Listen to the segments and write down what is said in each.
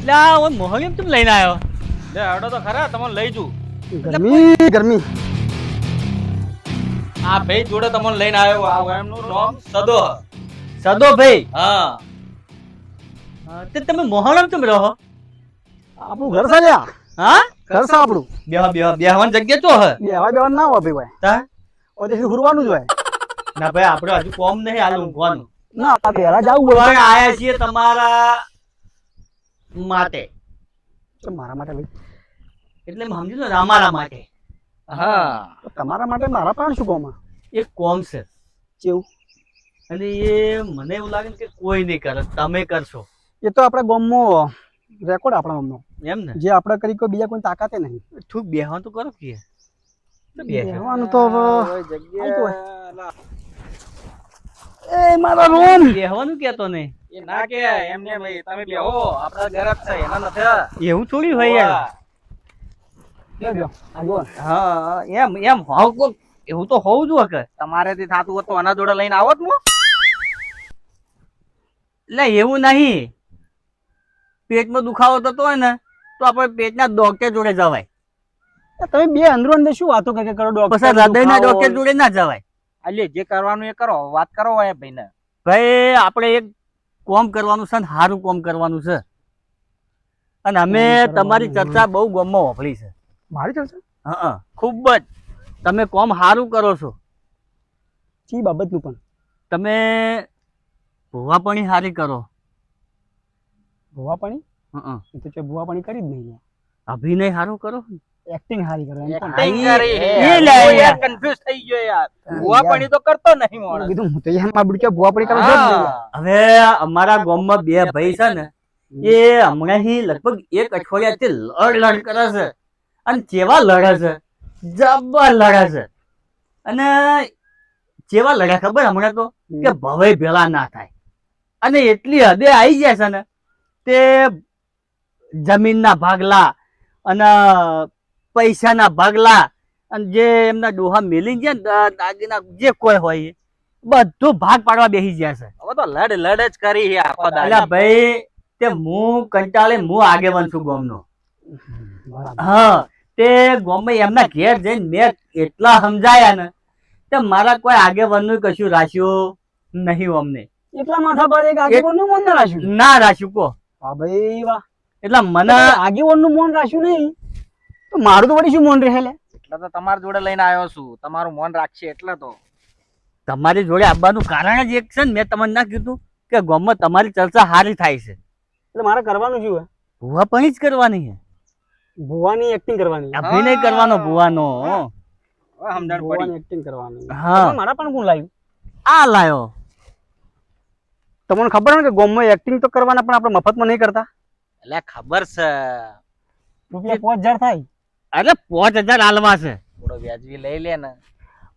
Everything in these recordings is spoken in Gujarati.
એટલે આ મોહલિયમ તમે લઈને આવ્યો લે હડો તો ખરા તમને લઈ જુ ગરમી આ ભાઈ જોડે તમને લઈને આવ્યો આ એમનું નામ સદો સદો ભાઈ હા તે તમે મોહલમ તમે રહો આપણું ઘર છે લ્યા હા ઘર છે આપણું બેહવાની જગ્યા તો હે બેહવા બેહવા ના હોય ભાઈ તા ઓદેથી હુરવાનું જ હોય ના ભાઈ આપણે હજુ કોમ નહીં હાલ ઊંઘવાનું ના આ પહેલા જાવું પણ હોય આયા છીએ તમારા માટે તો મારા માટે ભાઈ એટલે સમજી લો ને અમારા માટે હા તો તમારા માટે મારા પાસે શું કોમ એક કોમ છે કેવું અને એ મને એવું લાગે ને કે કોઈ નહીં કરે તમે કરશો એ તો આપણે ગામમાં રેકોર્ડ આપણા ગામનો એમ ને જે આપણે કરી કોઈ બીજા કોઈ તાકાતે નહીં ઠૂક બેહવાનું તો કરો કે બેહવાનું તો હવે જગ્યા એ મારા રૂમ બેહવાનું કેતો ને એ ના કે એમને ભાઈ તમે બેહો આપણા ઘર જ છે એના નથી એવું થોડી હોય યાર બેહો આગો હા એમ એમ હોવ કોક એવું તો હોવું જોઈએ કે તમારે થી થાતું હોત તો આના જોડે લઈને આવત મો એટલે એવું નહીં પેટમાં દુખાવો થતો હોય ને તો આપણે પેટના ડોક્ટર જોડે જવાય તમે બે અંદરો અંદર શું વાતો કરે કરો ડોક્ટર પછી હૃદયના ડોક્ટર જોડે ના જવાય અલે જે કરવાનું એ કરો વાત કરો હોય ભાઈને ભાઈ આપણે એક કોમ કરવાનું છે ને સારું કોમ કરવાનું છે અને અમે તમારી ચર્ચા બહુ ગામમાં વાપરી છે મારી ચર્ચા હા ખૂબ જ તમે કોમ સારું કરો છો ચી બાબતનું પણ તમે ભૂવાપણી સારી કરો ભૂવા પાણી હં. એ તો છે ભૂવા પાણી કરી જ નહીં અભિનય સારું કરો એક્ટિંગ હારી કરો એમ પણ. એક્ટિંગ એ કરી લે યાર. કન્ફ્યુઝ થઈ ગયો યાર ભૂવા પાણી તો કરતો નહીં મેં મોણ કીધું હું તો યાર માં બુડક્યા ભૂવા પાણી કરવા જતો જ નહીં. હવે અમારા ગામમાં બે ભાઈ છે ને એ હમણાં લગભગ એક અઠવાડિયાથી લડ કરે છે અને જેવા લડે છે જબર લડે છે અને જેવા લડે ખબર હમણાં તો કે ભવે ભેળા ના થાય અને એટલી હદે આવી જાય છે ને તે જમીનના ભાગલા અને પૈસાના ભાગલા અને જે એમના ડોહા મેલી ગયા ને દાગીના જે કોઈ હોય એ બધું ભાગ પાડવા બેસી ગયા છે હવે તો લડ જ કરી છે આખો એટલે દાડો ભાઈ તે હું કંટાળે હું આગેવાન છું ગામનો બરાબર. હા તે ગામમાં એમના ઘેર જઈને મેં એટલા સમજાયા ને તે મારા કોઈ આગેવાનનું કશું રાખ્યું નહીં અમને એટલા માથા પર એક આગેવાનનું મન ના રાખ્યું ના રાખ્યું કો હા ભાઈ વાહ એટલે મને આગેવાનનું મન રાખ્યું નહીં તો મારું તો વળી શું મન રહે લે એટલે તો તમારા જોડે લઈને આવ્યો છું તમારું મન રાખશે એટલે તો તમારી જોડે આવવાનું કારણ જ એક છે ને મેં તમને ના કીધું કે ગામમાં તમારી ચર્ચા સારી થાય છે એટલે મારે કરવાનું શું હે ભૂવા પણ જ કરવાની છે ભુવાની એક્ટિંગ કરવાની અભિનય કરવાનો ભૂવાનો હવે સમજણ ભુવાની પડી એક્ટિંગ કરવાની હા. તમે મારા પણ કોણ લાવ્યું આ લાયો તમને ખબર ને કે ગામમાં એક્ટિંગ તો કરવાના પણ આપણે મફતમાં નહીં કરતા એટલે ખબર છે રૂપિયા 5000 થાય અરે 5000 આલવા છે થોડો વ્યાજબી લઈ લે ને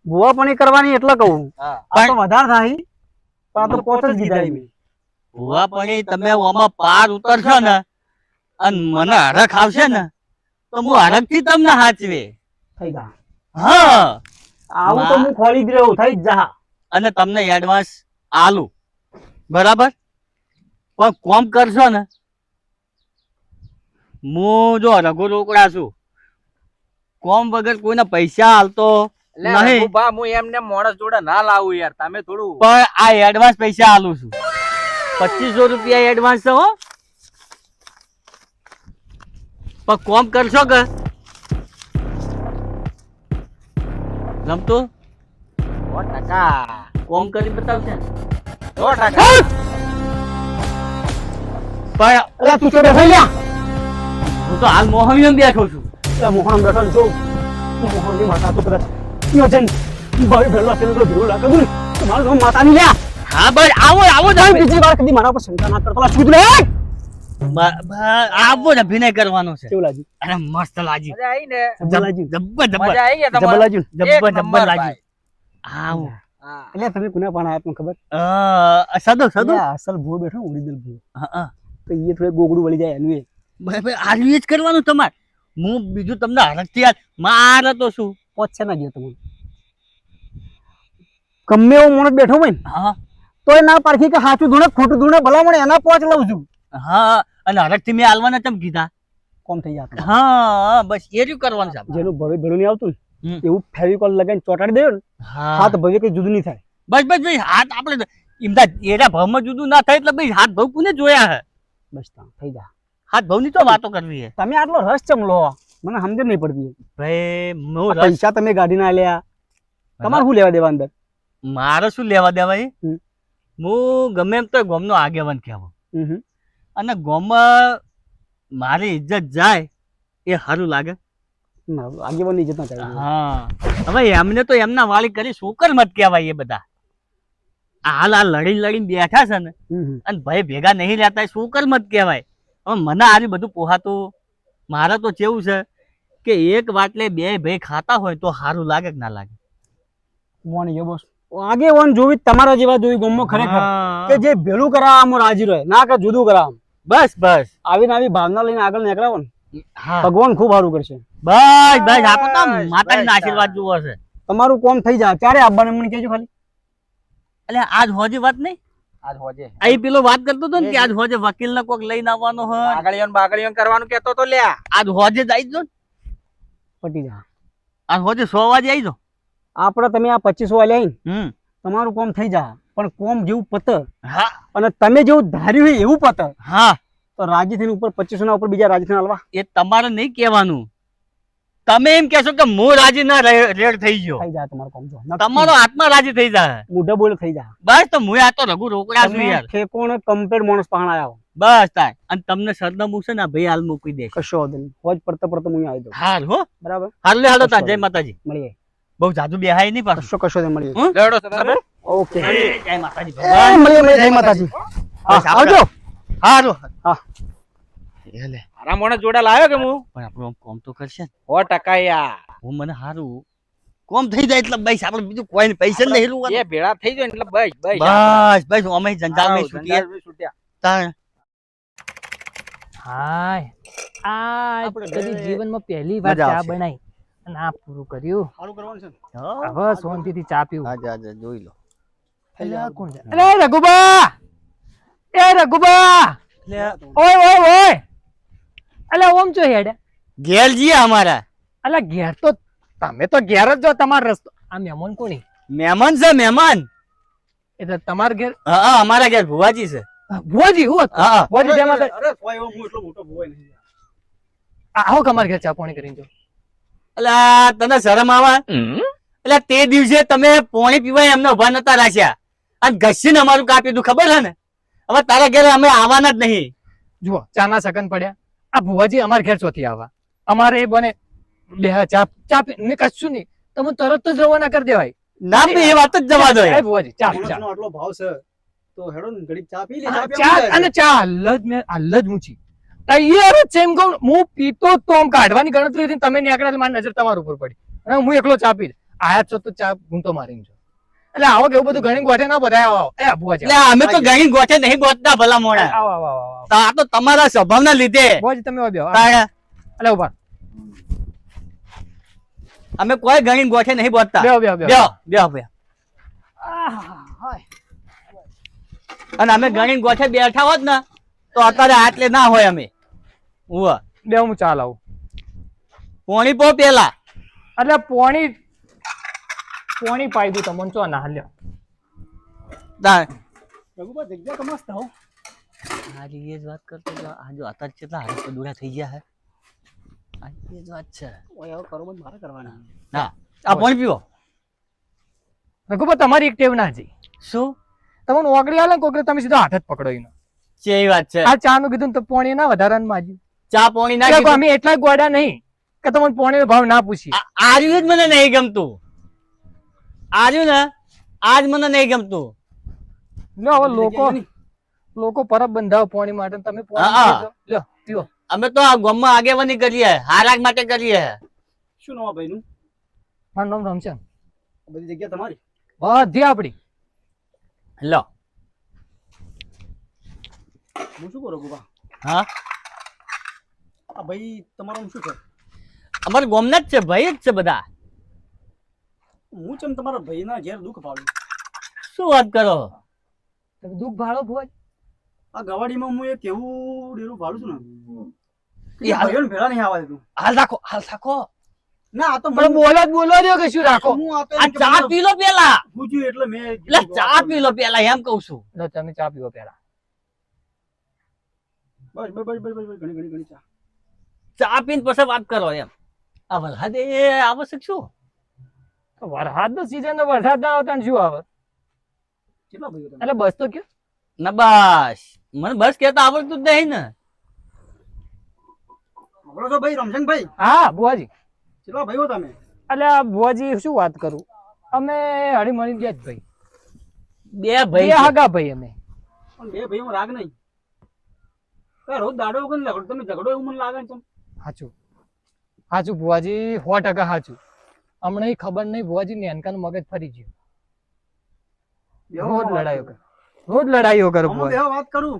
ભુવા પણ કરવાની એટલે કહું હા આ તો વધારે થાય પણ આ તો 5 જ કીધા મેં. ભૂવા પણ તમે ઓમાં પાર ઉતરશો ને અને મને હરખ આવશે ને તો હું હરખ થી તમને હાચવે થઈ જા હા આવું તો હું ખોલી જ રહ્યો થઈ જ જા અને તમને એડવાન્સ આલું બરાબર પણ કોમ કરશો ને હું જો રઘુ રોકડા છું કોમ વગર કોઈના પૈસા હાલતો એટલે નહીં રઘુભા, હું એમને માણસ જોડે ના લાવું યાર તમે થોડું પણ આ એડવાન્સ પૈસા આલું છું 2500 રૂપિયા એડવાન્સ છે હો પણ કોમ કરશો કે રમતો 100%. કોમ કરી બતાવશે ને? 100%. પણ અરે તું ચોરે થઈ લ્યા હું તો હાલ મોહમ્મદ બેઠો છું એટલે મોહન બેઠો ને જોઉં તું મોહન ની માતા તો કદાચ યો જન ભાઈ ભેળવા તેને તો ભેળું લાગે દું તમારું નામ માતા ની લ્યા હા બસ આવો આવો જ તમે બીજી વાર કદી મારા પર શંકા ના કરતો શું લે આવો જ અભિનય કરવાનો છે કેવું લાગ્યું અરે મસ્ત લાગી મજા આવી ને જબ્બર લાગ્યું જબ્બર મજા જબ્બર આવી ગયા જબ્બર તમારે લાગ્યું એક જબ્બર નંબર જબ્બર લાગી ભાઈ. આવો હા. એટલે તમે કોને પણ આયા તમને ખબર સદો સદો અલ્યા, અસલ ભૂવો બેઠો ઓરિજિનલ ભૂવો હા તો એ થોડે ગોગડું વળી જાય એનું એ આર્યું જ કરવાનું તમારે હું બીજું તમને હરખથી યાર મારે તો શું પોચ ના ગયો તમને ગમે એવો માણસ બેઠો હોય ને હા તો એ ના પારખી કે સાચું ધૂણે ખોટું ધૂણે ભલા મને એના પોચ લઉં છું હા અને હરખથી મેં હાલવાના ચમ કીધા. કોમ થઈ જાય આપણે. હા બસ એ રહ્યું કરવાનું છે આપણે. જેનું ભવે ભેળું નહીં આવતું ને, હમ. એવું ફેવિકોલ લગાવીને ચોટાડી દેવો ને, હા હાથ ભવે કઈ જુદું નહીં થાય. બસ બસ ભાઈ હાથ આપણે એમના એના ભાવમાં જુદું ના થાય એટલે ભાઈ હાથ ભાવ કોને જોયા હે. બસ તા થઈ જાય. હાથ ભાવની તો વાતો કરવી હે. તમે આટલો રસ ચમ લો? મને સમજ નહીં પડતી. ભાઈ હું આ પૈસા તમે ગાડીના આલ્યા, તમારે શું લેવા દેવા અંદર? મારે શું લેવા દેવાય? હમ. હું ગમે એમ તો ગોમનો આગેવાન કહેવો હમ. અને ગોમમાં મારી ઇજ્જત જાય એ સારું લાગે. ના, આગેવાનની ઇજ્જત ના થાય. હા હવે એમને તો એમના વાળી કરી શુકર મત કહેવાય એ બધા. હાલ આ લડી લડીને બેઠા છે ને અને ભાઈ ભેગા નહીં રહેતા એ શુકર મત કહેવાય. હવે મને આરી બધું પોહાતું. મારે તો કેવું છે કે એક વાટલે બે ભાઈ ખાતા હોય તો સારું લાગે કે ના લાગે? મોણી ગયો બોસ. આગેવાન જોવી તમારા જેવા જોવી ગમો ખરેખર હા. કે જે ભેળું કરાવવામાં રાજી રહે, ના કે જુદું કરાવવામાં. બસ બસ આવીને આવી ભાવના લઈને આગળ નીકળાવો ને, હા ભગવાન ખૂબ સારું કરશે. બસ બસ આપો તો બસ, માતાજીના બસ, આશીર્વાદ જુઓ છે. તમારું કોમ થઈ જાય. ક્યારે આવવાનું મને કહેજો ખાલી. એટલે આજ હોજી વાત નહીં. આજ હોજે અહીં પેલો વાત કરતો હતો ને કે આજ હોજે વકીલ ને કોક લઈને આવવાનો હોય. બાગળીઓ કરવાનું કેતો તો લ્યા. આજ હોજે જ આવી જો ને. પટી જાય. આજ હોજે 100 વાગે આવી જો. આપણે તમે આ 2500 વાલે આવીને હમ તમારું કોમ થઈ જાય, પણ કોમ જેવું પતે હા અને તમે જેવું ધાર્યું હોય એવું પતે હા તો રાજી થઈને ઉપર 2500 ના ઉપર બીજા રાજી થઈને હાલવા એ તમારે નહીં કહેવાનું. તમે એમ કહેશો કે હું રાજી ના રેડ થઈ ગયો. થઈ જાય તમારું કોમ. જો તમારો આત્મા રાજી થઈ જાય. મોઢે બોલે થઈ જાય. બસ તો હું આ તો રઘુ રોકડા છું તમે યાર. ઠેકોણે કમ્પ્લીટ માણસ પાણ આવ્યા હો. બસ થાય અને તમને સરનામું છે ને ભાઈ હાલ મૂકી દે. કશો વાંધો નહીં. હોજ પડતા પડતા હું આવી દઉં. હાલ હો બરાબર, હાલ લે હાલો તા જય માતાજી. મળીએ. બહુ જાદુ બેહાય નહીં પાછું. કશો નહીં, મળીએ. હમ? લેવડો છે બરાબર? ઓકે. જય માતાજી એ, ભગવાન. મળીએ જય માતાજી. હા, બસ આપણે- આવજો. હારું હા. એ લે મારા મોણે જોડા લાવ્યો કે હું પણ આપણું આમ કોમ તો કરશે ને. 100% યાર. હું મને હારું કોમ થઈ જાય એટલે બસ આપણે બીજું કોઈ ને પૈસા નહીં હેલું. એ ભેળા થઈ જાય ને એટલે બસ બસ બસ અમે જંજાલ માં છૂટીએ છૂટ્યા. તાણ. હાય આ આપણે કદી ઘરે જીવનમાં પહેલી વાર મજા ચા આવશે. બનાવી અને આ પૂરું કર્યું. સારું કરવાનું છે ને. હા હવે શાંતિથી ચા પીવું. હા જોઈ લો. એટલે આ કોણ છે? અરે રઘુબા, એ રઘુબા, ઓય ઓય ઓય, અલે ઓમ છો હેડે? ઘેર જઈએ અમારા. અલે ઘેર તો તમે તો ઘેર જ જો. તમારો રસ્તો આ મહેમાન કોની? મહેમાન છે મહેમાન. એટલે તમારા ઘેર હા હા અમારા ઘેર ભુવાજી છે. ભુવાજી હું હા હા. ભુવાજી જય માતા. અરે, કોઈ એવો હું એટલો મોટો ભૂવાય નહીં. આવો કે અમારા ઘેર ચા પાણી કરીને જો. અલા તને શરમ આવે? એટલે તે દિવસે તમે પોણી પીવાય એમને ઉભા નતા રાખ્યા અને ઘસીને અમારું કાપી દીધું ખબર છે ને. હવે તારા ઘરે અમે આવવાના જ નહીં. જુઓ ચાના સગન પડ્યા. આ ભુવાજી અમારા ઘેર ચોથી આવા. અમારે એ બને બે ચા ચા ને કશું નહીં. તમે તરત જ રવાના કરી દેવાય. ના પી એ વાત જ જવા દો એ યાર. ભુવાજી ચા ચા માણસનો આટલો ભાવ છે તો હેડો ને ઘડીક ચા પી લે. આ ચા પીવા ચા મજા અને આવે. ચા હાલ જ મેં હાલ જ મૂકી. તૈયાર જ છે એમ કહું. હું પીતો તો આમ કાઢવાની ગણતરી હતી. તમે નીકળ્યા એટલે મારી નજર તમારા ઉપર પડી અને હું એકલો ચા પી. આયા છો તો ચા ગુંતો મારીને છો. એટલે આવો કે એવું બધું ઘણી ગોઠે ના બધા આવો. એ ભુવાજી એટલે અમે તો ઘણી ગોઠે નહીં ગોતતા ભલા મોણા. આવો આવો આવો આવો. આ તો તમારા સ્વભાવના લીધે. ભુવાજી તમે આવો બેહો. તાણે એટલે ઉભા અમે કોઈ ઘણી ગોઠે નહીં ગોતતા. બેહો બેહો બેહો. બેહો બેહો બેહો. અને અમે ઘણી ગોઠે બેઠા હોત ને તો અત્યારે આટલે ના હોય અમે. ઉવા બે હું ચા લાવું. પોણી પો પેલા. એટલે પોણી પાઈ દઉં તમને ચો ના લ્યો. તાણ. રઘુબા, જગ્યા તો મસ્ત હો. આજે એ જ વાત કરતો હતો. આ જો અત્યારે કેટલા હાથ દોડા થઈ ગયા હે. આ એ જ વાત છે. ઓય, હવે કરો બંધ મારે કરવાના. ના આ પાણી પીવો. રઘુબા તમારી એક ટેવ ના જઈ. શું તમને ઓગળી આલે ને કોકરે તમે સીધો હાથ જ પકડો એનો. ચેવી વાત છે? આ ચા નું કીધું ને તો પોણી ના વધારાનું માજી. ચા પાણી ના એટલે કીધું. અમે એટલા ગોડા નહીં કે તમને પોણીનો ભાવ ના પૂછી. આર્યું જ મને નહીં ગમતું. આર્યું ને આજ મને નહીં ગમતું. લ્યો હવે લોકો પરબ બંધાવ પોણી માટે ને તમે પોણી હા. પીજો. લ્યો પીવો. અમે તો આ ગામમાં આગેવાની કરીએ હારાગ માટે કરીએ. શું નામ આ ભાઈનું? મારું નામ રામચંદ. આ બધી જગ્યા તમારી? બધી આપડી. લો હું શું કરું રઘુબા? હા આ ભાઈ તમારું નામ શું છે? અમારા ગામના જ છે ભાઈ જ છે બધા. હું ચમ તમારા ભાઈના ઘેર દુઃખ પાડું? શું વાત કરો? તમે દુઃખ ભાળો ભોજ. આ ગવાડીમાં હું એક એવું ડેરું ભાડું છું ને કે એ હાલ- ભાઈઓને ભેળા નહીં આવવા દેતું. હાલ રાખો ના આ તો પણ બોલો દો કે શું રાખો હું આ તો આ ચા પી લો પેલા પૂછ્યું એટલે મેં એટલે ચા પી લો પેલા એમ કઉ છું. લો તમે ચા પીવો પેલા બસ ઘણી ચા. ચા પીને પછી વાત કરો એમ. આ વરસાદ એ આવશ્યક શું? વરસાદ નો સીઝન વરસાદ ના આવતા ને શું આવે કેટલા ભાઈઓ તમે? એટલે બસ તો કયો ના બસ મને બસ કેતા આવડતું જ નહીં ને. સાંભળો છો ભાઈ રમશંકભાઈ? હા બુઆજી કેટલા ભાઈઓ તમે? એટલે આ બુઆજી શું વાત કરું અમે હળીમળી ગયા જ ભાઈ બે બે ભાઈ છે. હાગા ભાઈ અમે પણ બે ભાઈઓમાં રાગ નહીં. તો રોજ દાડો વગર ને ઝઘડો તમે ઝઘડો એવું મને લાગે છે. સાચું બુઆજી 100% સાચું હમણાં ઈ ખબર નહીં બુઆજી નેનકાનું મગજ ફરી ગયું રોજ લડાઈઓ કરો અમે બુઆજી બે વાત કરું.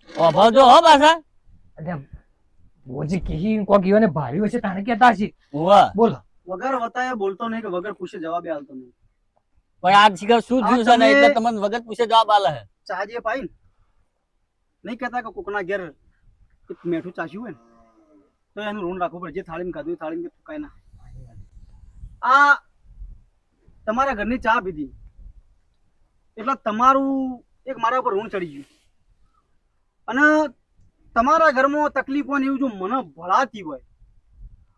ઓભાવજો હો પાછા. એટલે બુઆજી કહી કોક ઈઓને ભાર્યું હશે તાણે કહેતા હશે હોવે. બોલો વગર વતાએ બોલતો નહીં કે વગર પૂછે જવાબ આલતો નહીં. પણ આજ શીખર શું થયું છે ને તમે- એટલે તમને વગર પૂછે જવાબ આલે છે. ચા જે પાઈ ને નહીં કહેતા કે કોકના ઘેર એક મેઠું ચાસ્યું હોય ને તો એનું ઋણ રાખવું પડે. જે થાળીમાં ખાધું એ થાળીમાં થૂકાય ના. આ તમારા ઘરની ચા પીધી એટલે તમારું એક મારા ઉપર ઋણ ચડી ગયું. અને તમારા ઘરમાં તકલીફો ને એવું જો મને ભળાતી હોય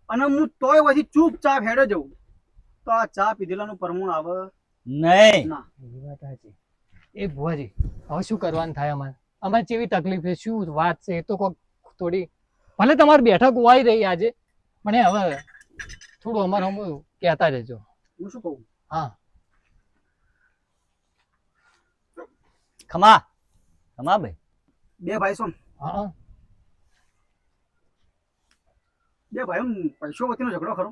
અને હું તોય પછી ચૂપચાપ હેડે જઉં તો આ ચા પીધેલાનું પરમુણ આવે નહીં ના. એ વાત સાચી એ બુઆજી હવે શું કરવાનું થાય અમારે કેવી તકલીફ છે શું વાત છે એ તો કોક થોડી ભલે તમારી બેઠક હોય રહી આજે પણ એ હવે થોડું અમારે હમ કહેતા રહેજો હું શું કહું? હા ખમા ભાઈ બે ભાઈ છો ને? હા બે ભાઈ પૈસો વતીનો ઝઘડો ખરો?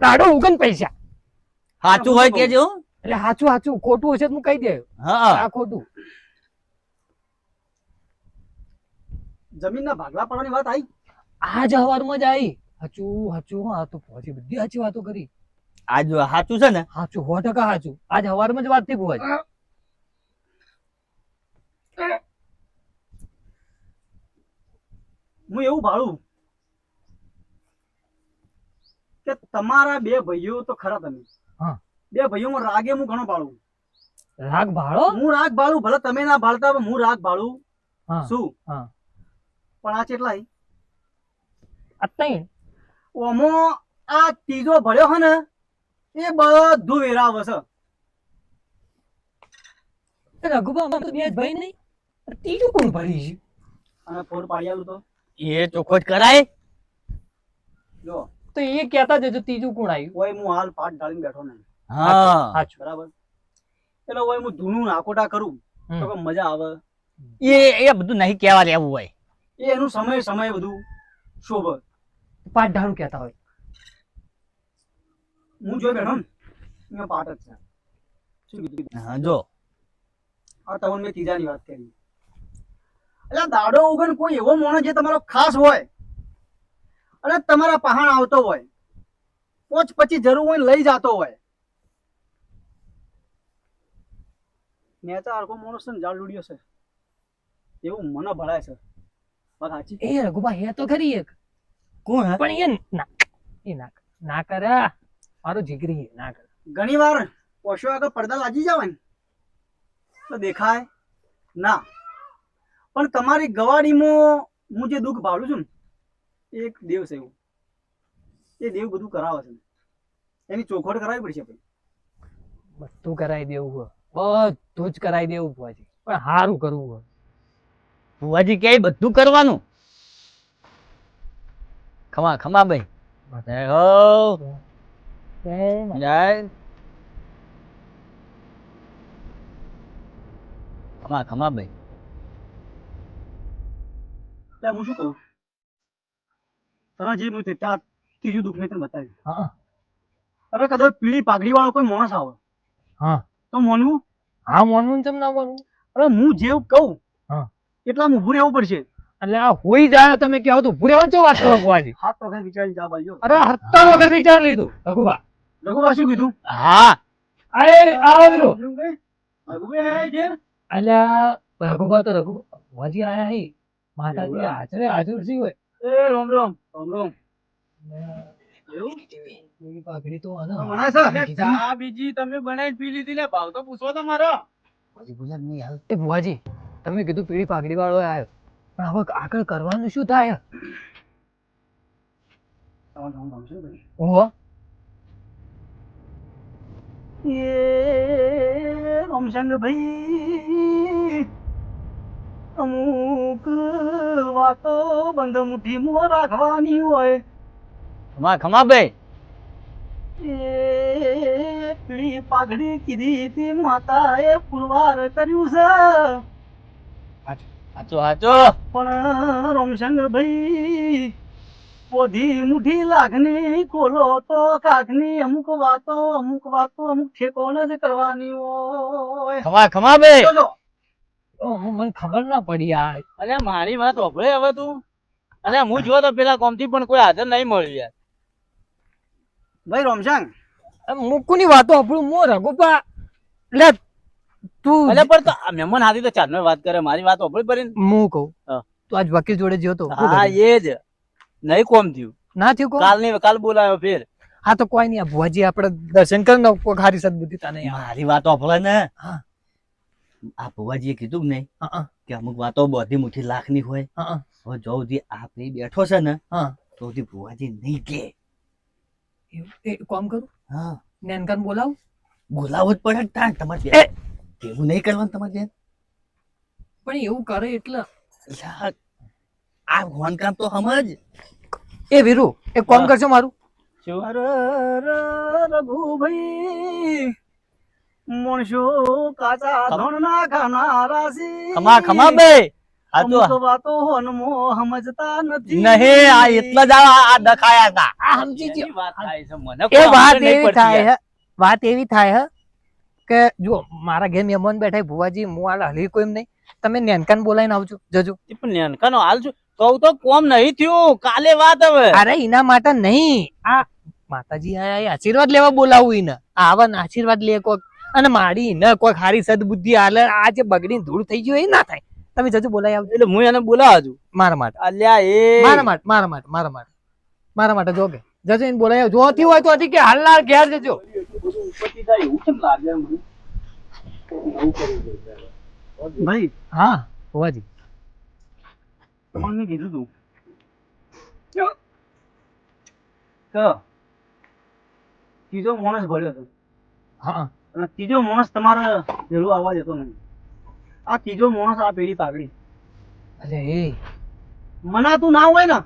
દાડો ઉગે ને પૈસા સાચું હોય કેજો. એટલે સાચું ખોટું હશે તો હું કહી દે હા આ ખોટું જમીનના ભાગલા પાડવાની વાત આવી? આજ હવારમાં જ આવી સાચું હા તો પહોંચી બધી સાચી વાતો કરી આજ સાચું છે ને. સાચું 100% સાચું આજ હવારમાં જ વાત થઈ બુઆજી હું એવું ભાળું કે તમારા બે ભાઈઓ તો ખરા તમે. હા. બે ભાઈઓમાં રાગે હું ઘણો ભાળું. રાગ ભાળો હું રાગ ભાળું ભલે તમે ના ભાળતા પણ હું રાગ ભાળું હા શું. હા પણ આ કેટલાય અત્યારે ઓમો આ ત્રીજો ભળ્યો હે ને એ બધું વેરાવ છે. રઘુબા તો બે જ ભાઈ નહીં ત્રીજું કોણ ભરી છે અને ફોડ પાડી આલું તો એ ચોખ્ખો જ કરાય. જો તો એ કહેતા જજો ત્રીજું કોણ આવ્યું કોઈ હું હાલ પાટ ઢાળીને બેઠો નહીં. હા સાચું બરાબર એટલે કોઈ હું ધૂનું નાકોટા કરું તો કે મજા આવે. એ બધું નહીં કહેવા લેવું હોય. એ એનું સમય બધું શોભ. પાટ ઢાળું કહેતા હોય હું જોઈ બેઠો ને એમાં પાટ જ છે. શું કીધું? હા જો આ તમને મેં ત્રીજાની વાત કરી. એટલે દાડો ઉગન કોઈ એવો માણસ જે તમારો ખાસ હોય અને તમારા પહાણ આવતો હોય પોચ પછી જરૂર હોય ને લઈ જતો હોય. મેં તો આખો માણસ છે ને જાળ લૂડ્યો છે એવું મને ભળાય છે. વાત સાચી? એ રઘુબા હે તો ખરી એક કોણ હે? પણ ના કરે મારો જીગરી ના કરે ઘણી વાર પોશો આગળ પડદા લાગી જાવ ને તો દેખાય ના. પણ તમારી ગવાડીમાં હું જે દુઃખ ભાળું છું ને એક દેવ છે એવું. એ દેવ બધું કરાવે છે. એની ચોખવટ કરાવવી પડશે ભાઈ. બધું કરાવી દેવું હોય બધું જ કરાવી દેવું ભુવાજી પણ સારું કરવું હોય ભુવાજી કે બધું કરવાનું. ખમા ભાઈ હો જય ખમા ભાઈ. એટલે હું શું કહું તને જે હું ત્યાં ત્રીજું દુઃખ મેં તને બતાવ્યું. હા હવે કદાચ પીળી પાઘડી વાળો કોઈ માણસ આવે હા તો માનવું? હા માનવું કેમ ના માનવું હવે હું જેવું કહું હા એટલા ઊભું રહેવું પડશે. એટલે આ હોઈ જાય તમે કહો તો ભૂરે વાંચો વાત કરો ભુવાજી હાથ વખત વિચારી જા બાજુ. અરે 70 વગર વિચાર લીધું રઘુબા રઘુબા શું કીધું? હા અલ્યા રઘુબા તો રઘુ ભુવાજી આયા હી માતાજી હાજર સી હોય રોમ રોમ રોમ રોમ એવી પાઘડી તો આને ચા બીજી તમે બનાવી પી લીધી લે ભાવ તો પૂછો તમારો એ ભુવાજી તમે કીધું પીળી પાઘડી વાળો આવ્યો પણ હવે આગળ કરવાનું શું થાય ઓહો એ રોમશંગ ભાઈ અમુક વાતો બંધ મુઠ્ઠીમાં રાખવાની હોય ખમા ખમા ભાઈ એ પીળી પાઘડી કીધી તી માતાએ પુરવાર કર્યું છે હાચો હાચો પણ રોમશંગ ભાઈ પોધી મુઠી લાખની કોલો તો કાખની અમુક વાતો અમુક ઠેકોને જ કરવાની હોય ખમા ખમા ભાઈ જોજો. ઓહો, મને ખબર ના પડી યાર અરે મારી વાત ઓભળે હવે તું અરે હું જો તો પેલા કોમથી પણ કોઈ હાજર નહીં મળ્યું યાર ભાઈ રોમશંગ મુકુની વાતો આપણું મો રઘુપા લે તું અરે પણ તો આ મહેમાન હાથી તો ચાર વાત કરે મારી વાત ઓભળી પડી હું કહું હા. તું આજ વકીલ જોડે જ્યો તો હા એ જ નહીં કોમ થયું ના થયું કો કાલ બોલાયો ફેર હા તો કોઈ નહીં આ ભુવાજી આપણે દર્શન કરી ને કોઈ ખારી સદબુદ્ધિ તને યાર. મારી વાત ઓફળે ને હા. આ ભુવાજીએ કીધું કે નહીં હા કે અમુક વાતો બધી મુઠ્ઠી લાખની હોય હા હવે જો સુધી આ ભાઈ બેઠો છે ને હા તો સુધી ભુવાજી નહીં કે એ કામ કરું હા નેનકાન બોલાવ બોલાવો જ પડે તાણ તમારે એ! એવું નહીં કરવાનું તમારે બેન પણ એવું કરે એટલે યાર, આ કામ તો સમજ એ વીરુ એક કામ હા. કરજો મારું શું અરે રઘુભાઈ મણસો કાચા ધણ ના ખાનારા છે ખમા ખમા ભાઈ આ તો અમુક વાતો હોનમો સમજતા નથી નહીં આ એટલા જ આ દખાયા હતા આ સમજી એની વાત થાય છે મને એ કોઈ વાત ખબર નહીં એવી પડતી થાય યાર. હે વાત એવી થાય હે કે જો મારા ઘેર મહેમાન બેઠા છે, ભુવાજી હું હાલ હલી કોઈ એમ નહીં તમે નેનકાન બોલાઈને આવજો જજો એ પણ નેનકાનો હાલ છું કહું તો કોમ નહીં થયું કાલે વાત હવે અરે એના માટે નહીં આ માતાજી આયા એ આશીર્વાદ લેવા બોલાવું એને આવા ને આશીર્વાદ લે કોક અને મારી ને કોઈ ખારી સદબુદ્ધિ હાલે આ જે બગડીને ધૂળ થઈ ગયું એ ના થાય તમે જજો બોલાવી આવજો એટલે હું એને બોલાવા છું મારા માટે અલ્યા એ મારા માટે જો કે જજો એને બોલાવી આવજો જોતી હોય તો હજી કે હાલના ઘેર જજો ભાઈ હા ભુવાજી મને કીધું તું ત્રીજો માણસ ભર્યો હતો હા અને ત્રીજો માણસ તમારે જરૂર આવવા દેતો નહીં આ ત્રીજો માણસ આ પેઢી પાઘડી અલે એ મનાતું ના હોય ને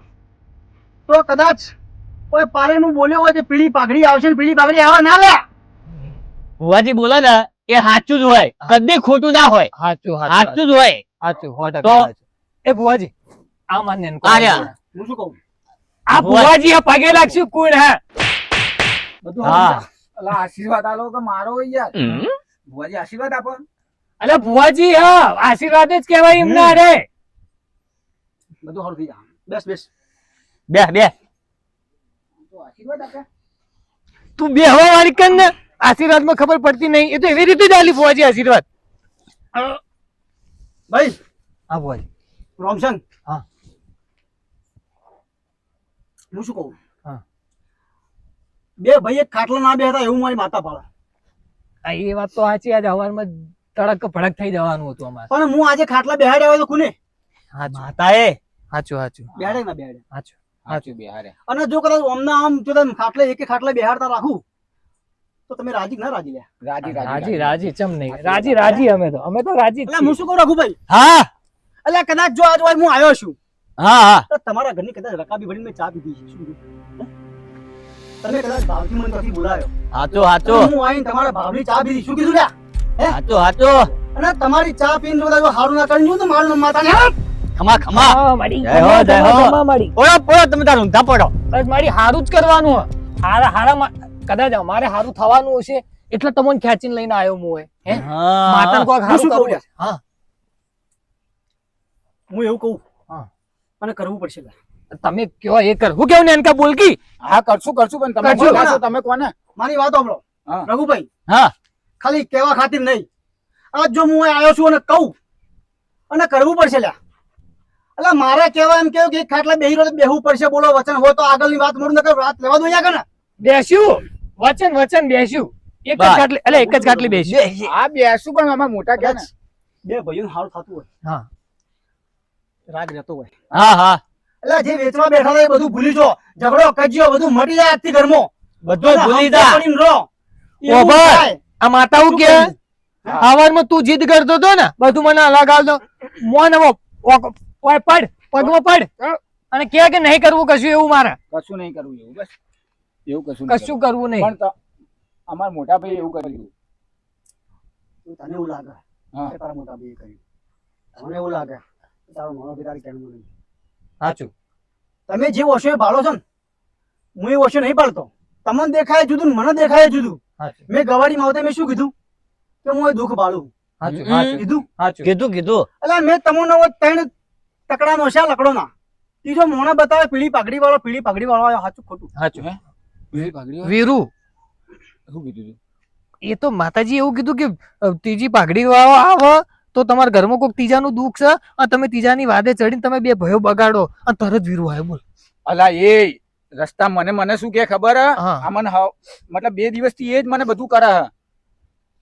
તો કદાચ કોઈ પારેનું બોલ્યો હોય કે પીળી પાઘડી આવશે ને પીળી પાઘડી આવવા ના લે ભુવાજી બોલે ને એ સાચું જ હોય કદી ખોટું ના હોય સાચું સાચું જ હોય સાચું તો એ ભુવાજી આ માન્ય આર્યા. હું શું કહું આ ભુવાજી આ પગે લાગશું કોણ હે બધું હા. અલા આશીર્વાદ આલો કે મારો હોય યાર ભુવાજી આશીર્વાદ આપો અલે ભુવાજી હા આશીર્વાદ જ કહેવાય એમના રે બધું સારું થઈ જાય બેસ બેસ બે બે તો આશીર્વાદ આપે તું બે હવા વાળી કર ને આશીર્વાદ માં ખબર પડતી નહીં એ તો એવી રીતે જ આલી ભુવાજી આશીર્વાદ ભાઈ હા ભુવાજી રોમશન હા. હું શું કહું હા. બે ભાઈ એક ખાટલા ના બેહતા એવું મારી માતા પાડે આ એ વાત તો સાચી આજ હવારમાં તડક ભડક થઈ જવાનું હતું અમારે પણ હું આજે ખાટલા બેહાડ્યા હોય તો કોને સાચું માતાએ સાચું સાચું બેહાડે ના બેહાડે સાચું સાચું બિહારે અને જો કદાચ અમને આમ જો તમે ખાટલે એકે ખાટલે બેહાડતા રાખું તો તમે રાજી કે ના રાજી લે રાજી રાજી ચમ નહીં રાજી અમે તો રાજી જ એટલે હું શું કહું રઘુભાઈ હા એટલે કદાચ જો આજ હું આવ્યો છું હા હા તો તમારા ઘરની કદાચ રકાબી ભરીને મેં ચા પીધી છે શું કીધું? તમે કદાચ ભાવથી મને ત્યાંથી બોલાયો હાચો હાચો હું આવીને તમારા ભાવની ચા પીધી શું કીધું લ્યા હાચો હાચો અને તમારી ચા પીને જો કદાચ સારું ના કરી તો મારું માતાને ખમા ખમા હા, મારી જય હો, જય હો. ખમા મારી પોડો પોડો તમે તાર ઊંધા પડો બસ મારી હારું જ કરવાનું હે. હારા કદાચ અમારે હારું થવાનું હશે એટલે તમને ખેંચીને લઈને આવ્યો હું હે માતાને કોક હું હારું શું કહું કરવું યાર? છે. હા હું એવું કહું હા. અને કરવું પડશે તમે કયો એ કર હું કેવું ને એનકા બોલકી હા કરશું પણ કરશું. તમે કોને મારી વાત સાંભળો હા. રઘુભાઈ હા ખાલી કહેવા ખાतिर નહીં. આ જો હું અહીં આવ્યો છું અને કહું અને કરવું પડશે લ્યા. એટલે મારે કહેવા એમ કેવું કે એક ખાટલા બેહી રહ્યો તો બેહવું પડશે. બોલો વચન હોય તો આગળની વાત મોડું ન કર, વાત લેવા દો અહીંયા કને. બેસ્યું વચન બેસ્યું એક જ બસ. ખાટલી એટલે એક જ ખાટલી બેસ્યું. આ બેસું પણ આમાં મોટા કે ને બે ભાઈઓને સારું થતું હોય, હા રાગ રહેતો હોય. હા હા એટલે જે વેચવા બેઠા હતા એ બધું ભૂલી જો. ઝઘડો કજિયો બધું મટી જાય આજથી ઘરમાં. બધું ભૂલી હમતે જા. પડીને રહો. એવું ઓભર. થાય. આ માતા હું શું કે કહ્યું? સવારમાં તું જીદ કરતો હતો ને બધું મને અલગ આવતો મોન હવે પડ પગમાં પડ અને કે નહીં કરવું કશું એવું મારે કશું નહીં કરવું એવું બસ એવું કશું કશું કરવું નહીં પણ અમારા મોટા ભાઈ એવું કર્યું. તને એવું લાગે હા. કે તારા મોટા ભાઈએ કર્યું. મને એવું લાગે કે તારો નાનો ભાઈ તારી કહેવાનું નહીં. સાચું તમે જે ઓશો એ બાળો છો ને, હું એ ઓશો નહીં પાડતો. તમને દેખાય જુદું ને મને દેખાય જુદું. સાચું મેં ગવાડી માવતે મેં શું કીધું કે હું એ દુઃખ બાળું સાચું હમ. કીધું. સાચું કીધું એટલે મેં તમને હવે ત્રણ તકડા નોશા લકડો ના ત્રીજો મોણે બતાવે પીળી પાઘડી વાળો આવ્યો. સાચું ખોટું? સાચું બીજી પાઘડી હોય? વીરુ શું કીધું તું? એ તો માતાજી એવું કીધું કે ત્રીજી પાઘડી વાળો આવે તો તમારા ઘરમાં કોઈક ત્રીજાનું દુઃખ છે અને તમે ત્રીજાની વાદે ચડીને તમે બે ભયો બગાડો અને તરત વીરુ આવ્યો બોલ અલા એ રસ્તા મને શું કે ખબર હે? હા. આ મને મતલબ 2 દિવસથી એ જ મને બધું કરે હે.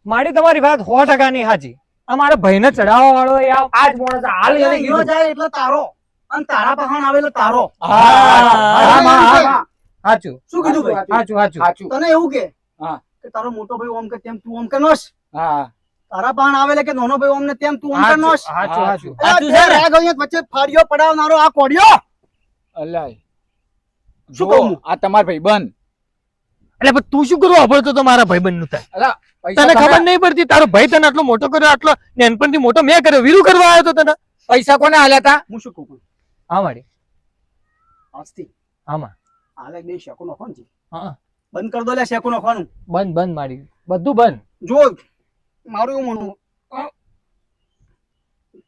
મારી તમારી વાત 100% ની સાચી અમારા ભાઈને ચડાવવા વાળો એ આજ મોણસ હાલ એને હીરો કીધું. જાય એટલે તારો અને તારા પહાણ આવે એટલે તારો. હા. સાચું શું કીધું ભાઈ? સાચું સાચું સાચું. તને એવું કે હા. કે તારો મોટો ભાઈ ઓમ કે તેમ તું ઓમ કે નોશ. હા તારા પહાણ આવે એટલે કે નાનો ભાઈ ઓમ ને તેમ તું ઓમ કે નોશ. સાચું સાચું સાચું એટલે છે ને? રાગ અહીંયા વચ્ચે ફાડ્યો પડાવનારો આ કોડિયો. અલા શું જો, કહું? આ તમાર ભાઈ બંધ. એટલે પણ તું શું કરવા વાપરતો તો મારા ભાઈબંધ નું થાય અલા પૈસા તને ખબર તમે- નહીં પડતી તારો ભાઈ તને આટલો મોટો કર્યો આટલો નાનપણથી મોટો મેં કર્યો વીરુ કરવા આવ્યો તો તને પૈસા કોને આલ્યા તા? હું શું કહું પણ? હા મારી આજથી આમાં હાલે બે શેકો નાખવાનું છે. હા બંધ કરી દો લે શેકો નાખવાનું. બંધ મારી બધું બંધ જો મારું એવું માનવું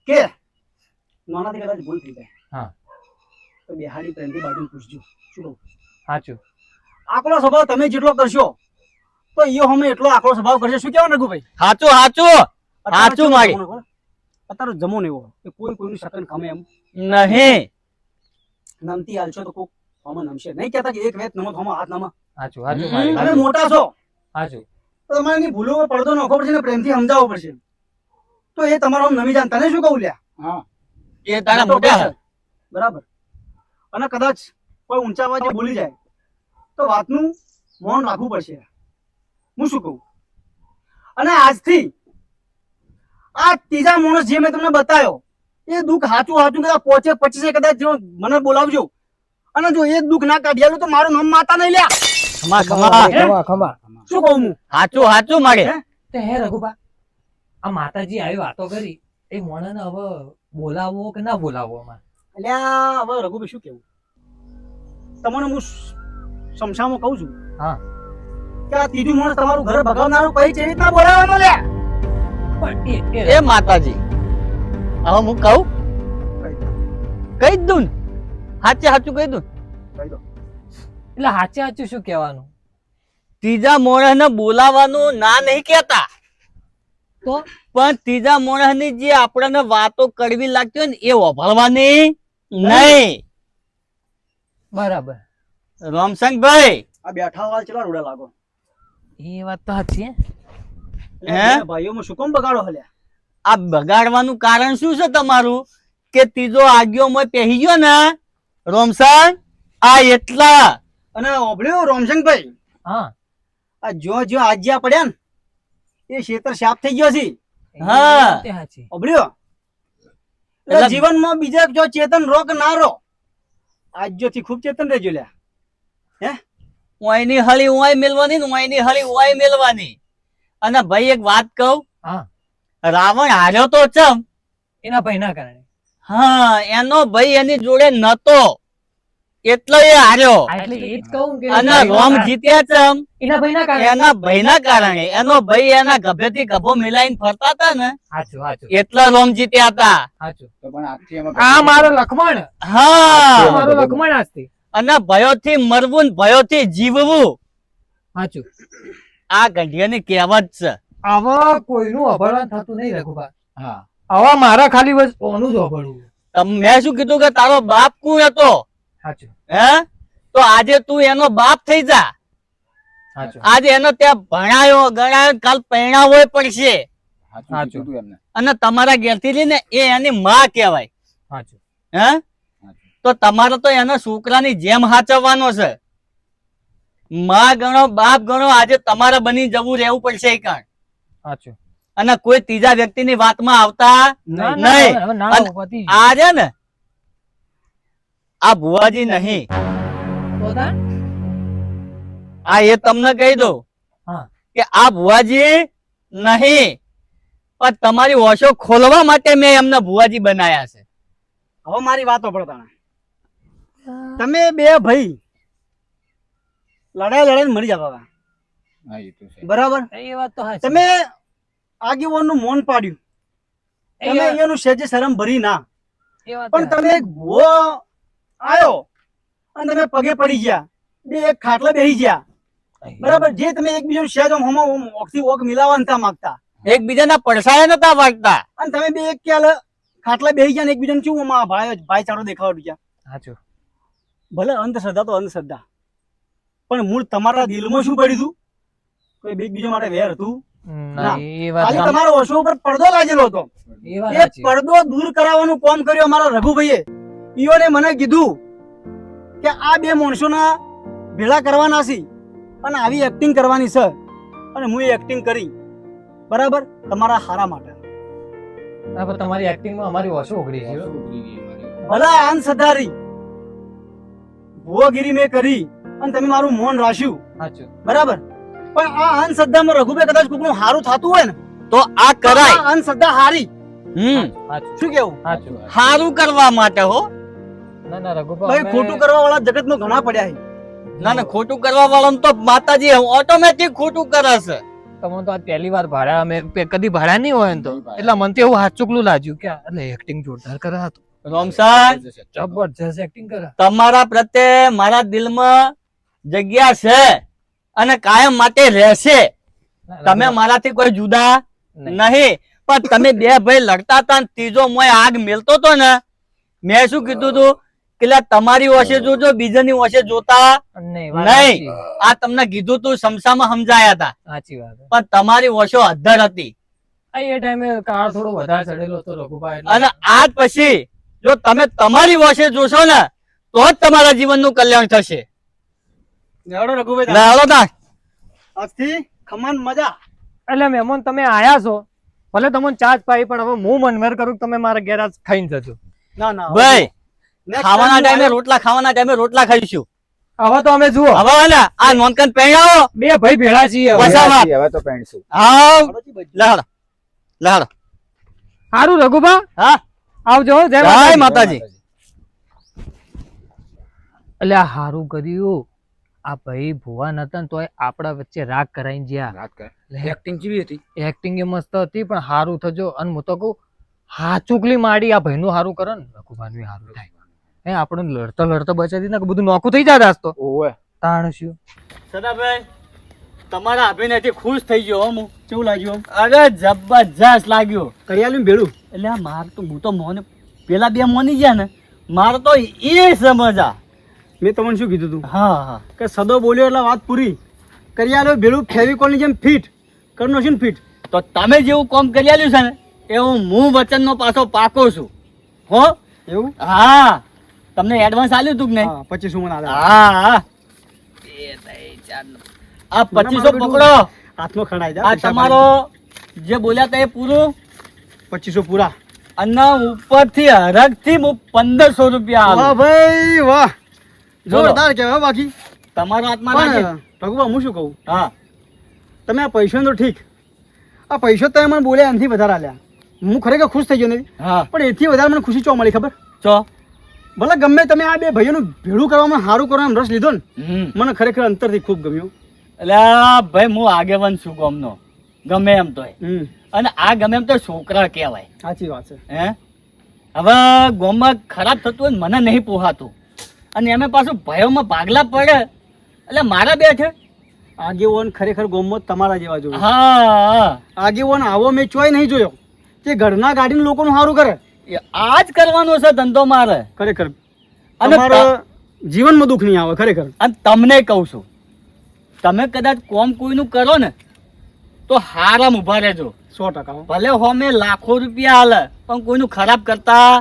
કે નાનાથી કદાચ ભૂલ થઈ જાય હા. તો બેહાડી પ્રેમથી બાજુ પૂછજો. શું કહું? સાચું આકડો સ્વભાવ તમે જેટલો કરશો તો ઈયો હમે એટલો આકડો સ્વભાવ કરશે. શું કહેવાનું રઘુભાઈ? સાચું સાચું મારી. અત્યારે જમો ને એવો કે કોઈ કોઈનું શકન ખમે એમ નહીં નમતી હાલશો તો કોક હમે નમશે. નહીં કહેતા કે એક વેત નમો થમો હાથ નમો. સાચું સાચું હમ. મારી તમે મોટા છો સાચું તો તમારે એની ભૂલો પર પડદો નાખવો પડશે ને પ્રેમથી સમજાવવો પડશે. તો એ તમારો આમ નમી જાણ. તને શું કહું લ્યા? હા એ તારા મોટા છે. બરાબર. અને કદાચ કોઈ ઊંચા અવાજે બોલી જાય તો વાતનું મૌન રાખવું પડશે. હું શું કહું? અને આજથી આ ત્રીજા માણસ જે મેં તમને બતાવ્યો એ દુઃખ હાચું કદાચ પહોંચે 25 કદાચ જો મને બોલાવજો અને જો એક દુઃખ ના કાઢ્યાલું તો મારું નામ માતા નહીં લ્યા. ખમા ખમા ખમા શું કહું હું? સાચું મારે. હે? તે હે રઘુબા આ માતાજી આવી વાતો કરી એ મોણાને હવે બોલાવવો કે ના બોલાવવો અમારે અલ્યા હવે રઘુભાઈ શું કેવું તમને હું સમસામાં કહું છું હા કે આ ત્રીજું માણસ તમારું ઘર ભગાવનારું કઈ છે રીતના બોલાવવાનો લ્યા. પણ એ માતાજી હવે હું કહું કહી જ દઉં ને સાચું કહી દઉં. કહી દો. એટલે હાચે હાચું શું કહેવાનું ત્રીજા મોણસને બોલાવાનું ના નહીં કહેતા તો પણ ત્રીજા મોણસની જે આપણને વાતો કરવી લાગતી હોય ને એ વભાળવાની નહીં. બરાબર રામસંગભાઈ આ બેઠા વાળ ચેલા રોડા લાગો. એ વાત તો સાચી હે એટલે બે ભાઈઓમાં શું કામ બગાડો હલ્યા? આ બગાડવાનું કારણ શું છે તમારું કે ત્રીજો આગિયોમાં પહેરી ગયો ને રોમસંગ આ એટલા અને ઓભળ્યો રોમશંકભાઈ હા આ જો આજ્યા પડ્યા ને એ ક્ષેત્ર સાફ થઈ ગયો છે. હા. તે સાચી ઓભળ્યો એટલે એટલે જીવનમાં બીજા જો ચેતન રો કે ના રો આજ્યોથી ખૂબ ચેતન રહેજો લ્યા. ઓયની હળી ઓય મેલવાની ને ઓયની હળી ઓય મેલવાની. અને ભાઈ એક વાત કહું હા રાવણ હાર્યો તો ચમ એના ભાઈના કારણે હા એનો ભાઈ એની જોડે નતો એટલો એ હાર્યો એટલે એ જ કહું કે અને રોમ જીત્યા ચમ એના ભાઈના કારણે એના ભાઈના કારણે એનો ભાઈ એના ગભેથી ગભો મિલાઈને ફરતા હતા ને સાચું સાચું એટલા રોમ જીત્યા હતા. સાચું તો પણ આજથી એમાં આ મારો લખમણ આ હા મારો લખમણ આજથી અને ભયોથી મરવું ને ભયોથી જીવવું સાચું આ ગઢિયાની કહેવત છે. આવા કોઈનું અભળવાન થતું નહીં રઘુભા. હા આવા મારા ખાલી બસ ઓનું જ અભળવું. મેં શું કીધું કે તારો બાપ કોણ હતો સાચું હે તો આજે તું એનો બાપ થઈ જા. સાચું આજે એનો ત્યાં ભણાયો ગણાયો કાલ પરણાવો પડશે. સાચું કીધું એમને. અને તમારા ઘેરથી લઈને એ એની માં કહેવાય સાચું. હે તો તમારે તો એના છોકરાની જેમ હાચવવાનો છે. માં ગણો બાપ ગણો આજે તમારે બની જવું રહેવું પડશે એ કારણે. સાચું. અને કોઈ ત્રીજા વ્યક્તિની વાતમાં આવતા ના, નહીં. હવે ના અને પતી આ છે ને આ ભુવાજી નહીં ગયું. તો તાર? આ એ તમને કહી દઉં હા. કે આ ભુવાજી નહીં પણ તમારી ઓશો ખોલવા માટે મેં એમને ભુવાજી બનાયા છે. હવે મારી વાતો પડતા તમે બે ભાઈ લડાઈ મરી જતા હતા હા એ તો છે. બરાબર. એ વાત તો સાચી. તમે આગેવાનનું મૌન પાડ્યું, તમે એનું સેજે શરમ ભરી ના, એ વાત પણ તમે એક ભૂવો આયો અને તમે પગે પડી ગયા, બે એક ખાટલે બેસી ગયા. બરાબર. જે તમે એકબીજાનું સેજ ઓખથી ઓખ મિલાવવા નતા માંગતા એકબીજાના પડસાયા નતા વાગતા અને તમે બે એક ક્યાં ખાટલે બેસી ગયા ને એકબીજાને શું ભાઈચારો દેખાવા ગયા. સાચું. ભલે અંધશ્રદ્ધા તો અંધશ્રદ્ધા, પણ મૂળ તમારા દિલમાં શું પડ્યું હતું? કોઈ એકબીજા માટે વેર હતું? ના, એ વાત ખાલી તમારા ઓશો ઉપર પડદો લાગેલો હતો. એ વાત એ સાચી. પડદો દૂર કરાવવાનું કામ કર્યું અમારા રઘુભાઈએ. ઈઓને મને કીધું કે આ બે માણસોના ભેળા કરવાના છે અને આવી એક્ટિંગ કરવાની છે, અને હું એ એક્ટિંગ કરી. બરાબર. તમારા હારા માટે. ના, પણ તમારી એક્ટિંગમાં અમારી ઓછો ઓગળી છે. ભલા અંધશ્રદ્ધારી ભુવાગીરી મેં કરી અને તમે મારું મૌન રાખ્યું. સાચું. બરાબર. પણ આ અંધશ્રદ્ધામાં રઘુભાઈ કદાચ કોઈનું હારું થતું હોય ને તો આ કરાય. આ અંધશ્રદ્ધા હારી. સાચું. શું કેવું? સાચું. સારું કરવા માટે હો. ના ના રઘુભા, ભાઈ અમે- ખોટું કરવા વાળા જગતમાં ઘણા પડ્યા છે. ના ના ખોટું કરવા વાળાનું તો માતાજી ઓટોમેટિક ખોટું કરે છે. તમને તો આ પહેલી વાર ભાડા અમે કદી ભાડા નહીં હોય ને તો એટલે મને તો એવું હાચુકલું લાગ્યું કે એટલે એક્ટિંગ જોરદાર કરે હતું. રોમસન જબરજસ્ત એક્ટિંગ કરે. તમારા પ્રત્યે મારા દિલમાં જગ્યા છે અને કાયમ માટે રહેશે. તમે મારાથી કોઈ જુદા નહીં. પણ તમે બે ભાઈ લડતા હતા ને ત્રીજો મોય આગ મેલતો તો ને, મેં શું કીધું તું કે લા તમારી ઓછે જોજો બીજાની ઓછે જોતા નહીં. નહીં. આ તમને કીધું તું સમસામાં સમજાયા હતા સાચી વાત. પણ તમારી ઓછો અધર હતી. આ એ ટાઈમે કાળ થોડો વધારે ચડેલો હતો રઘુભા એટલે. અને આજ પછી જો તમે તમારી ઓછે જોશો ને તો જ તમારા જીવનનું કલ્યાણ થશે. લેવડો રઘુભાઈ લાવો તા. આજથી ખમાન મજા. એટલે મહેમાન તમે આયા છો, ભલે તમને ચા જ પાઈ, પણ હવે હું મનમેર કરું કે તમે મારા ઘેર આજ ખાઈને જજો. ના ના ભાઈ Next ખાવાના time ટાઈમે રોટલા ખાઈશું. હવે તો અમે જુઓ હવે ને આ નોનકન પહેરાવો. બે ભાઈ ભેળા છીએ હવે. પૈસા હવે તો પેન્ટશું. આવ આવો. લહડ લહડ. સારું રઘુભા, હા આવજો. જય જય માતાજી. માતાજી. એટલે આ હારું કર્યું, આ ભાઈ ભુવા નતા ને તોય આપણા વચ્ચે રાગ કરાઈને જ્યાં. રાત કર. એક્ટિંગ કેવી હતી? એક્ટિંગ એ મસ્ત હતી, પણ હારું થજો. અને હું તો કહું હાચુકલી માડી આ ભાઈનું હારું કરે ને રઘુભાનું હારું થાય. હે આપણે લડતા લડતા બચાવી દીધા કે બધું નોખું થઈ જાય આજ તો. ઓવે. તાણ શું સદાભાઈ તમારા અભિનયથી ખુશ થઈ ગયો હું. કેવું લાગ્યું? અરે જબરજસ્ત લાગ્યો. કરિયાલું ભેળું. એટલે આ માર તો હું તો મોને પેલા બે મોની ગયા ને મારે તો એ સમજા. મેં તમને શું કીધું તું હા હા કે સદો બોલ્યો એટલે વાત પૂરી. કરિયાલું ભેળું ફેવિકોલની જેમ ફિટ કરનો છે ને ફિટ. તો તમે જેવું કામ કરી આલ્યું છે ને એવું હું વચનનો પાછો પાકો છું હો. એવું? હા તમને એડવાન્સ આલ્યું તું કે નહીં? હા 2500 મને આલે. હા હા આ 2500 પકડો. હાથમાં ખણાઈ જા. આ તમારો જે બોલ્યા તા એ પૂરું 2500 પૂરા. અને ઉપરથી હરખથી હું 1500 રૂપિયા વાહ આલું. ભાઈ વાહ, બોલો. જોરદાર કહેવાય બાકી. તમારો હાથમાં રાખી. પણ રઘુબા હું શું કહું, હા તમે આ પૈસા તો ઠીક, આ પૈસો તમે મને બોલ્યા એનાથી વધારે આલ્યા. હું ખરેખર ખુશ થઈ ગયો નથી, હા પણ એથી વધારે મને ખુશી ચો મળી ખબર? ચો ભલે ગમે તમે આ બે ભાઈઓનું ભેળું કરવામાં સારું કરવાનો રસ લીધો ને, હમ મને ખરેખર અંતરથી ખૂબ ગમ્યું. એટલે ભાઈ હું આગેવાન છું ગામનો ગમે એમ તોય. અને આ ગમે એમ તો છોકરા કહેવાય. સાચી વાત છે. હે હવે ગામમાં ખરાબ થતું હોય ને મને નહીં પોહાતું, અને એમે પાછું ભયોમાં ભાગલા પડે એટલે મારા બે છે. આગેવાન ખરેખર ગામમાં તમારા જેવા જોવે. હા આગેવાન આવો મેં ચોય નહીં જોયો તે ઘરના ગાડીને લોકોનું સારું કરે. એ આ જ કરવાનો છે ધંધો મારે. ખરેખર અને તમારા જીવનમાં દુઃખ નહીં આવે ખરેખર. અને તમને કહું છું, તમે કદાચ કોમ કોઈનું કરો ને તો હારામ ઉભા રહેજો. 100% હો. ભલે હોમે લાખો રૂપિયા હાલે પણ કોઈનું ખરાબ કરતા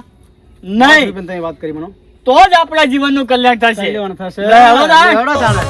નહીં. તમે વાત કરી મને તો જ આપણા જીવનનું કલ્યાણ થશે. કલ્યાણ થશે. લે, હવે ના. લેવડો ચાલે.